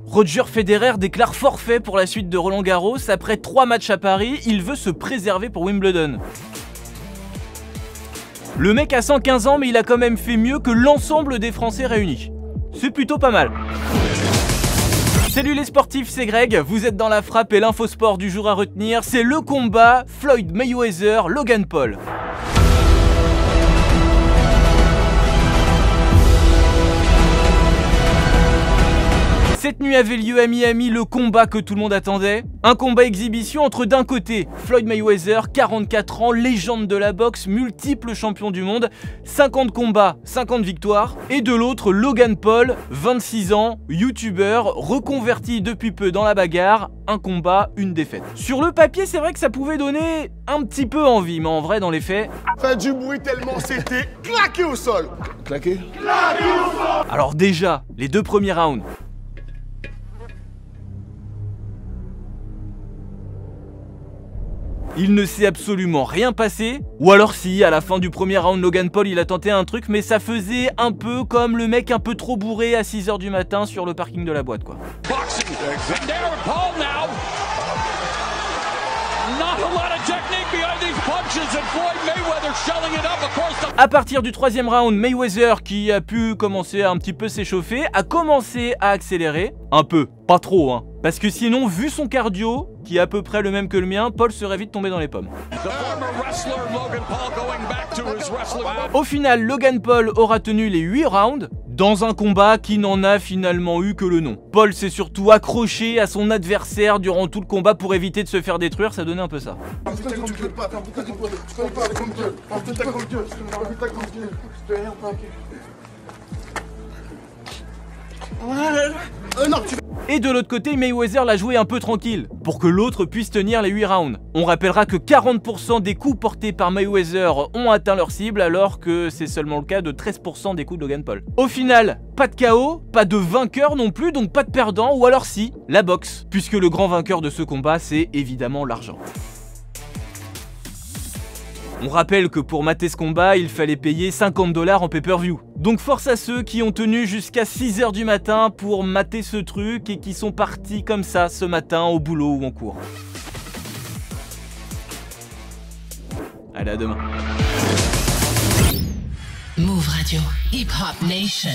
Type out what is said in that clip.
Roger Federer déclare forfait pour la suite de Roland-Garros. Après 3 matchs à Paris, il veut se préserver pour Wimbledon. Le mec a 115 ans, mais il a quand même fait mieux que l'ensemble des Français réunis. C'est plutôt pas mal. Salut les sportifs, c'est Greg, vous êtes dans la frappe et l'infosport du jour à retenir, c'est le combat Floyd Mayweather-Logan Paul. Cette nuit avait lieu à Miami le combat que tout le monde attendait. Un combat exhibition entre d'un côté Floyd Mayweather, 44 ans, légende de la boxe, multiple champion du monde, 50 combats, 50 victoires. Et de l'autre Logan Paul, 26 ans, youtubeur, reconverti depuis peu dans la bagarre, un combat, une défaite. Sur le papier, c'est vrai que ça pouvait donner un petit peu envie, mais en vrai dans les faits... Fait du bruit tellement c'était claqué au sol. Claqué? Claqué au sol. Alors déjà, les 2 premiers rounds. Il ne s'est absolument rien passé, ou alors si, à la fin du premier round, Logan Paul il a tenté un truc, mais ça faisait un peu comme le mec un peu trop bourré à 6 h du matin sur le parking de la boîte quoi. À partir du 3e round, Mayweather, qui a pu commencer à un petit peu s'échauffer, a commencé à accélérer. Un peu, pas trop hein. Parce que sinon, vu son cardio, qui est à peu près le même que le mien, Paul serait vite tombé dans les pommes. Au final, Logan Paul aura tenu les 8 rounds, dans un combat qui n'en a finalement eu que le nom. Paul s'est surtout accroché à son adversaire durant tout le combat pour éviter de se faire détruire, ça donnait un peu ça. Et de l'autre côté, Mayweather l'a joué un peu tranquille, pour que l'autre puisse tenir les 8 rounds. On rappellera que 40% des coups portés par Mayweather ont atteint leur cible, alors que c'est seulement le cas de 13% des coups de Logan Paul. Au final, pas de KO, pas de vainqueur non plus, donc pas de perdant, ou alors si, la boxe, puisque le grand vainqueur de ce combat, c'est évidemment l'argent. On rappelle que pour mater ce combat, il fallait payer 50 $ en pay-per-view. Donc force à ceux qui ont tenu jusqu'à 6 h du matin pour mater ce truc et qui sont partis comme ça ce matin au boulot ou en cours. Allez, à demain. Move Radio, Hip Hop Nation.